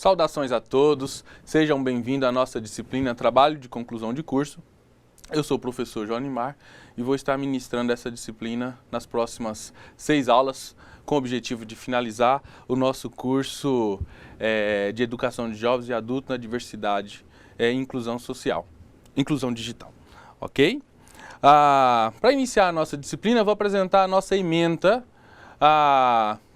Saudações a todos, sejam bem-vindos à nossa disciplina Trabalho de Conclusão de Curso. Eu sou o professor Joanimar e vou estar ministrando essa disciplina nas próximas 6 aulas com o objetivo de finalizar o nosso curso de Educação de Jovens e Adultos na Diversidade e Inclusão Social, Inclusão Digital, ok? Para iniciar a nossa disciplina, eu vou apresentar a nossa ementa.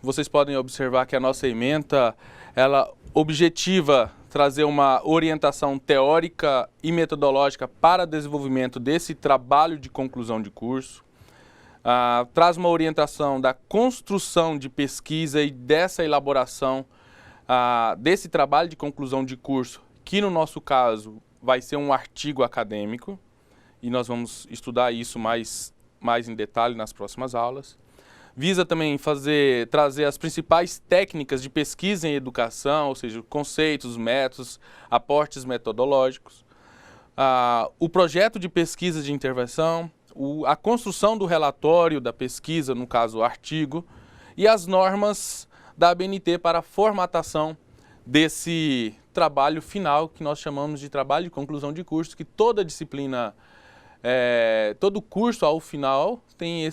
Vocês podem observar que a nossa ementa, ela objetiva trazer uma orientação teórica e metodológica para desenvolvimento desse trabalho de conclusão de curso. Traz uma orientação da construção de pesquisa e dessa elaboração desse trabalho de conclusão de curso, que no nosso caso vai ser um artigo acadêmico, e nós vamos estudar isso mais em detalhe nas próximas aulas. Visa também trazer as principais técnicas de pesquisa em educação, ou seja, conceitos, métodos, aportes metodológicos, o projeto de pesquisa de intervenção, a construção do relatório da pesquisa, no caso o artigo, e as normas da ABNT para a formatação desse trabalho final, que nós chamamos de trabalho de conclusão de curso, que toda disciplina, todo curso ao final tem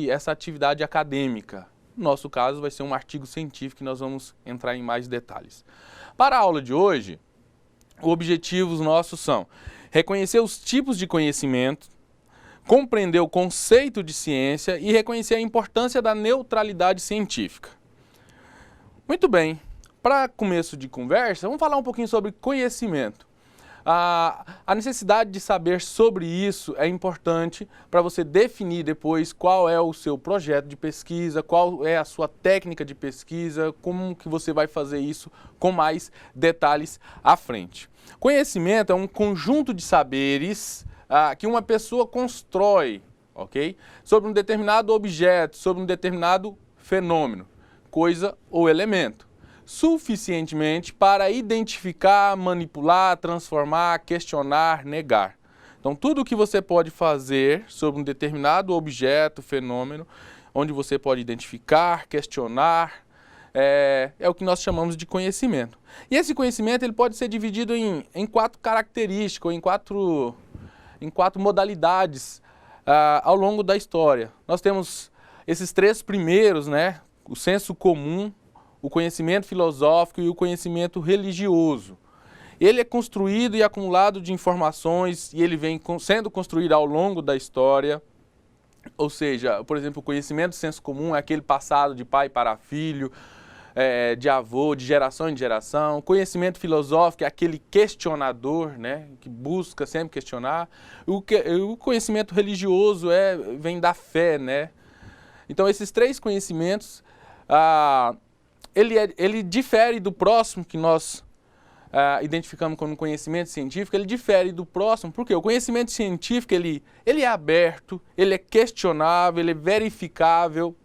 essa atividade acadêmica. No nosso caso vai ser um artigo científico que nós vamos entrar em mais detalhes. Para a aula de hoje, os objetivos nossos são reconhecer os tipos de conhecimento, compreender o conceito de ciência e reconhecer a importância da neutralidade científica. Muito bem, para começo de conversa, vamos falar um pouquinho sobre conhecimento. A necessidade de saber sobre isso é importante para você definir depois qual é o seu projeto de pesquisa, qual é a sua técnica de pesquisa, como que você vai fazer isso com mais detalhes à frente. Conhecimento é um conjunto de saberes que uma pessoa constrói, ok? Sobre um determinado objeto, sobre um determinado fenômeno, coisa ou elemento, suficientemente para identificar, manipular, transformar, questionar, negar. Então, tudo o que você pode fazer sobre um determinado objeto, fenômeno, onde você pode identificar, questionar, é o que nós chamamos de conhecimento. E esse conhecimento ele pode ser dividido em 4 características, ou em quatro modalidades ao longo da história. Nós temos esses 3 primeiros, né? O senso comum, o conhecimento filosófico e o conhecimento religioso. Ele é construído e acumulado de informações e ele vem sendo construído ao longo da história. Ou seja, por exemplo, o conhecimento do senso comum é aquele passado de pai para filho, de avô, de geração em geração. O conhecimento filosófico é aquele questionador, né, que busca sempre questionar. O conhecimento religioso vem da fé, né? Então, esses 3 conhecimentos, ele difere do próximo que nós identificamos como conhecimento científico, ele difere do próximo, porque o conhecimento científico ele é aberto, ele é questionável, ele é verificável,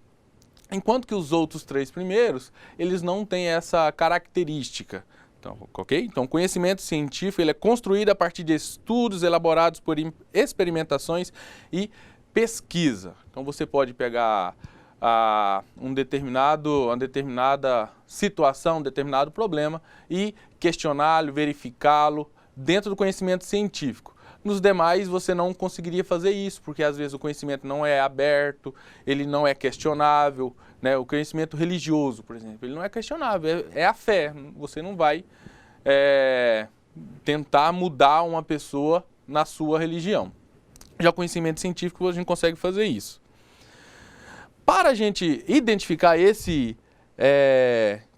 enquanto que os outros 3 primeiros, eles não têm essa característica. Então, ok? Então, o conhecimento científico ele é construído a partir de estudos elaborados por experimentações e pesquisa. Então, você pode pegar uma determinada situação, um determinado problema e questioná-lo, verificá-lo dentro do conhecimento científico. Nos demais você não conseguiria fazer isso, porque às vezes o conhecimento não é aberto, ele não é questionável, né? O conhecimento religioso, por exemplo, ele não é questionável, é a fé. Você não vai tentar mudar uma pessoa na sua religião. Já o conhecimento científico a gente consegue fazer isso. Para a gente identificar esse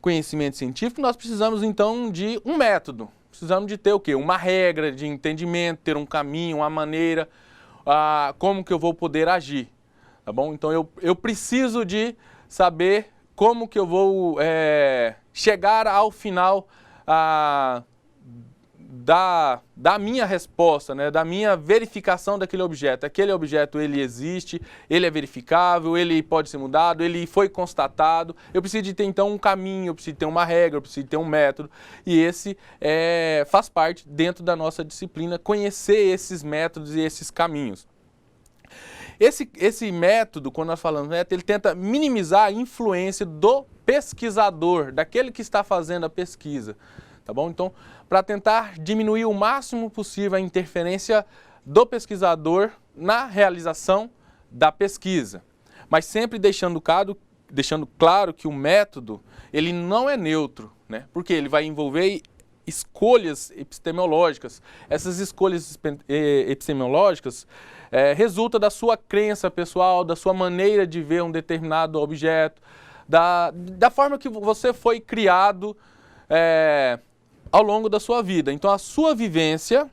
conhecimento científico, nós precisamos então de um método. Precisamos de ter o quê? Uma regra de entendimento, ter um caminho, uma maneira, como que eu vou poder agir. Tá bom? Então eu preciso de saber como que eu vou chegar ao final da minha resposta, né, da minha verificação daquele objeto. Aquele objeto ele existe, ele é verificável, ele pode ser mudado, ele foi constatado. Eu preciso de ter então um caminho, eu preciso ter uma regra, eu preciso ter um método. E esse faz parte dentro da nossa disciplina, conhecer esses métodos e esses caminhos. Esse método, quando nós falamos método, ele tenta minimizar a influência do pesquisador, daquele que está fazendo a pesquisa. tá bom? Então, para tentar diminuir o máximo possível a interferência do pesquisador na realização da pesquisa, mas sempre deixando claro que o método ele não é neutro, né? Porque ele vai envolver escolhas epistemológicas. Essas escolhas epistemológicas resultam da sua crença pessoal, da sua maneira de ver um determinado objeto, da forma que você foi criado ao longo da sua vida. Então, a sua vivência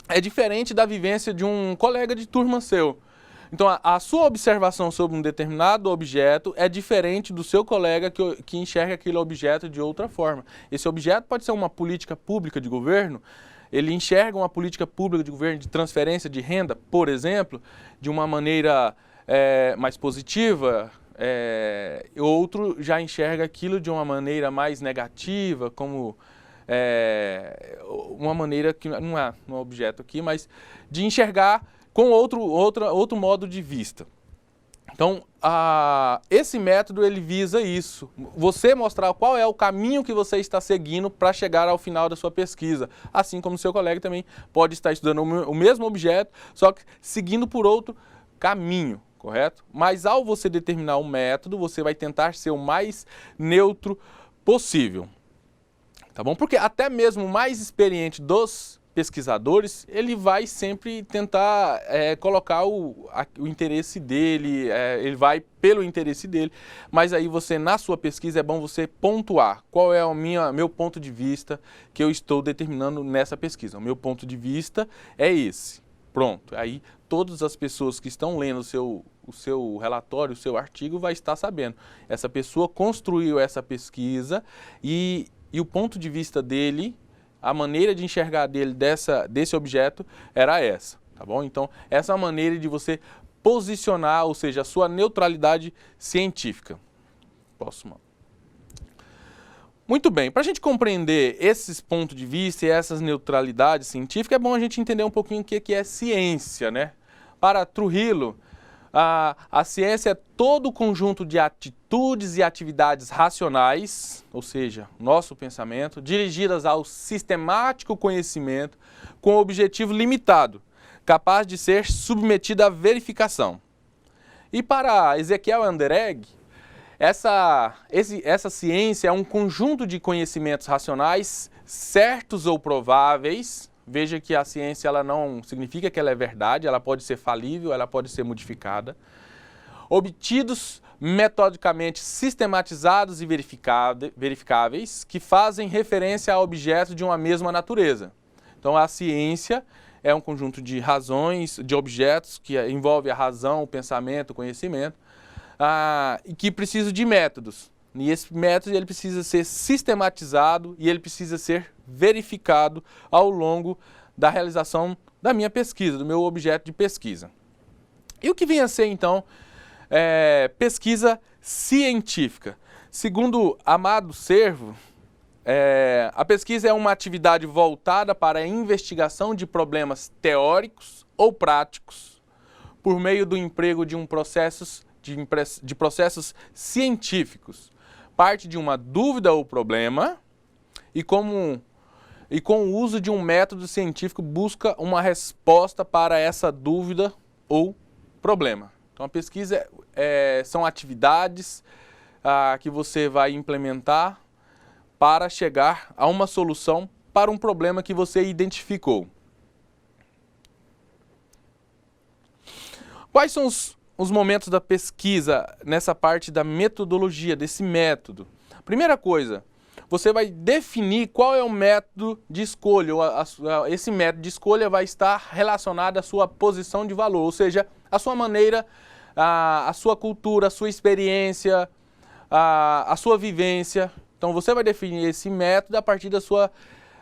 é diferente da vivência de um colega de turma seu. Então, a sua observação sobre um determinado objeto é diferente do seu colega que enxerga aquele objeto de outra forma. Esse objeto pode ser uma política pública de governo, ele enxerga uma política pública de governo de transferência de renda, por exemplo, de uma maneira mais positiva, outro já enxerga aquilo de uma maneira mais negativa, como uma maneira que não é um objeto aqui, mas de enxergar com outro modo de vista. Então, esse método ele visa isso, você mostrar qual é o caminho que você está seguindo para chegar ao final da sua pesquisa, assim como seu colega também pode estar estudando o mesmo objeto, só que seguindo por outro caminho, correto? Mas ao você determinar um método, você vai tentar ser o mais neutro possível, tá bom? Porque até mesmo o mais experiente dos pesquisadores, ele vai sempre tentar colocar o interesse dele, ele vai pelo interesse dele, mas aí você, na sua pesquisa, é bom você pontuar qual é o meu ponto de vista que eu estou determinando nessa pesquisa. O meu ponto de vista é esse. Pronto. Aí todas as pessoas que estão lendo o seu relatório, o seu artigo, vai estar sabendo. Essa pessoa construiu essa pesquisa e o ponto de vista dele, a maneira de enxergar dele desse objeto era essa, tá bom? Então, essa é a maneira de você posicionar, ou seja, a sua neutralidade científica. Próximo. Muito bem, para a gente compreender esses pontos de vista e essas neutralidades científicas, é bom a gente entender um pouquinho o que é ciência, né? Para Trujillo, a ciência é todo o conjunto de atitudes e atividades racionais, ou seja, nosso pensamento, dirigidas ao sistemático conhecimento com objetivo limitado, capaz de ser submetido à verificação. E para Ezequiel Anderegg, essa ciência é um conjunto de conhecimentos racionais certos ou prováveis. Veja que a ciência ela não significa que ela é verdade, ela pode ser falível, ela pode ser modificada. Obtidos metodicamente sistematizados e verificáveis, que fazem referência a objetos de uma mesma natureza. Então a ciência é um conjunto de razões, de objetos que envolve a razão, o pensamento, o conhecimento, e que precisam de métodos. E esse método ele precisa ser sistematizado e ele precisa ser verificado ao longo da realização da minha pesquisa, do meu objeto de pesquisa. E o que vem a ser, então, pesquisa científica? Segundo Amado Servo, a pesquisa é uma atividade voltada para a investigação de problemas teóricos ou práticos por meio do emprego de processos científicos. Parte de uma dúvida ou problema e com o uso de um método científico busca uma resposta para essa dúvida ou problema. Então a pesquisa são atividades que você vai implementar para chegar a uma solução para um problema que você identificou. Quais são os momentos da pesquisa nessa parte da metodologia, desse método? Primeira coisa, você vai definir qual é o método de escolha. Esse método de escolha vai estar relacionado à sua posição de valor, ou seja, a sua maneira, a sua cultura, a sua experiência, a sua vivência. Então você vai definir esse método a partir da sua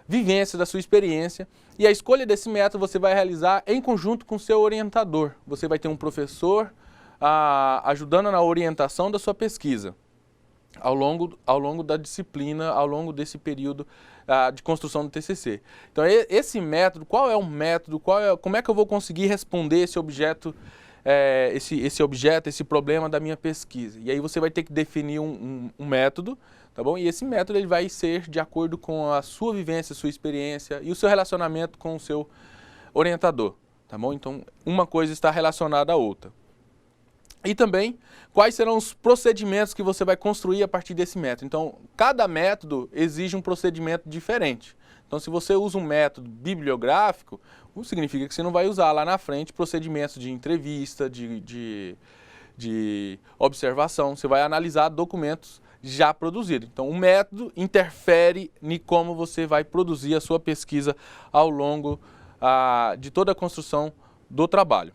vivência, da sua experiência. E a escolha desse método você vai realizar em conjunto com o seu orientador. Você vai ter um professor ajudando na orientação da sua pesquisa ao longo da disciplina, ao longo desse período de construção do TCC. Então, esse método, qual é o método, como é que eu vou conseguir responder esse objeto, esse problema da minha pesquisa? E aí você vai ter que definir um método, tá bom? E esse método ele vai ser de acordo com a sua vivência, sua experiência e o seu relacionamento com o seu orientador, tá bom? Então, uma coisa está relacionada à outra. E também, quais serão os procedimentos que você vai construir a partir desse método. Então, cada método exige um procedimento diferente. Então, se você usa um método bibliográfico, significa que você não vai usar lá na frente procedimentos de entrevista, de observação. Você vai analisar documentos já produzidos. Então, o método interfere em como você vai produzir a sua pesquisa ao longo de toda a construção do trabalho.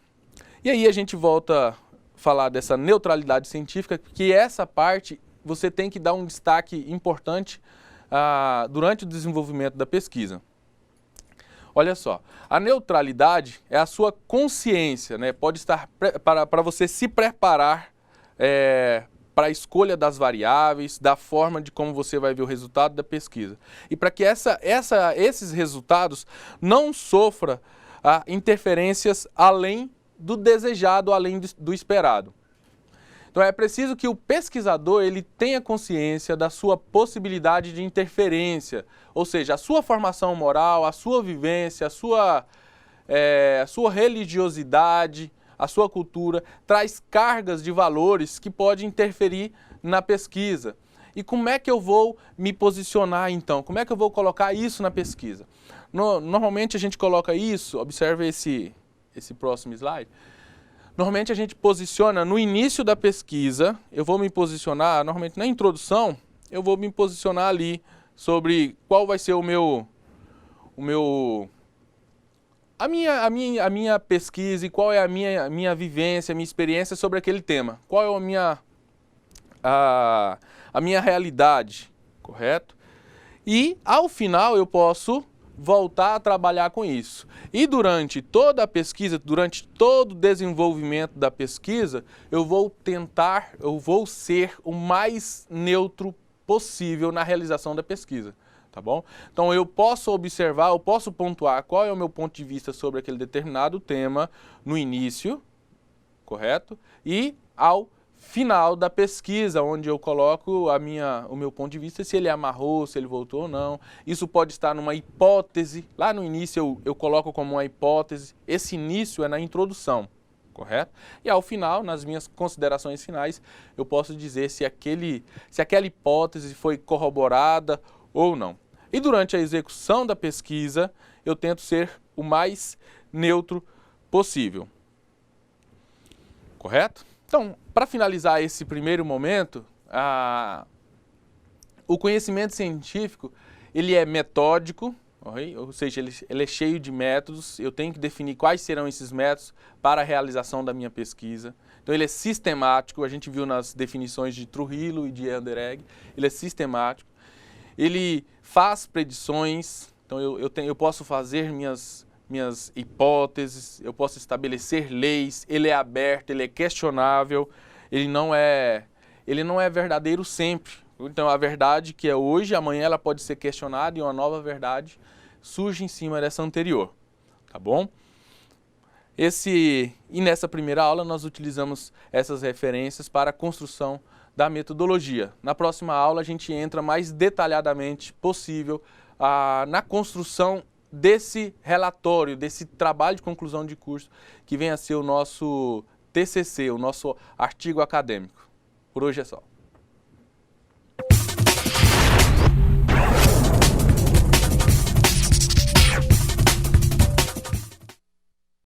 E aí a gente volta a falar dessa neutralidade científica, que essa parte você tem que dar um destaque importante durante o desenvolvimento da pesquisa. Olha só, a neutralidade é a sua consciência, né? Pode estar para você se preparar para a escolha das variáveis, da forma de como você vai ver o resultado da pesquisa. E para que esses resultados não sofram interferências além do desejado, além do esperado. Então é preciso que o pesquisador ele tenha consciência da sua possibilidade de interferência, ou seja, a sua formação moral, a sua vivência, a sua religiosidade, a sua cultura, traz cargas de valores que podem interferir na pesquisa. E como é que eu vou me posicionar então? Como é que eu vou colocar isso na pesquisa? Normalmente a gente coloca isso, observe esse próximo slide. Normalmente a gente posiciona no início da pesquisa, eu vou me posicionar, normalmente na introdução, eu vou me posicionar ali sobre qual vai ser a minha pesquisa e qual é a minha vivência, a minha experiência sobre aquele tema. Qual é a minha realidade, correto? E ao final eu posso voltar a trabalhar com isso. E durante toda a pesquisa, durante todo o desenvolvimento da pesquisa, eu vou ser o mais neutro possível na realização da pesquisa, tá bom? Então eu posso observar, eu posso pontuar qual é o meu ponto de vista sobre aquele determinado tema no início, correto? E ao final da pesquisa, onde eu coloco o meu ponto de vista, se ele amarrou, se ele voltou ou não. Isso pode estar numa hipótese. Lá no início eu coloco como uma hipótese. Esse início é na introdução, correto? E ao final, nas minhas considerações finais, eu posso dizer se aquela hipótese foi corroborada ou não. E durante a execução da pesquisa, eu tento ser o mais neutro possível. Correto? Então, para finalizar esse primeiro momento, o conhecimento científico ele é metódico, ou seja, ele é cheio de métodos. Eu tenho que definir quais serão esses métodos para a realização da minha pesquisa. Então, ele é sistemático, a gente viu nas definições de Trujillo e de Anderegg, ele é sistemático. Ele faz predições, então eu posso fazer minhas hipóteses, eu posso estabelecer leis, ele é aberto, ele é questionável, ele não é verdadeiro sempre. Então a verdade que é hoje, amanhã ela pode ser questionada e uma nova verdade surge em cima dessa anterior, tá bom? E nessa primeira aula nós utilizamos essas referências para a construção da metodologia. Na próxima aula a gente entra mais detalhadamente possível na construção desse relatório, desse trabalho de conclusão de curso, que vem a ser o nosso TCC, o nosso artigo acadêmico. Por hoje é só.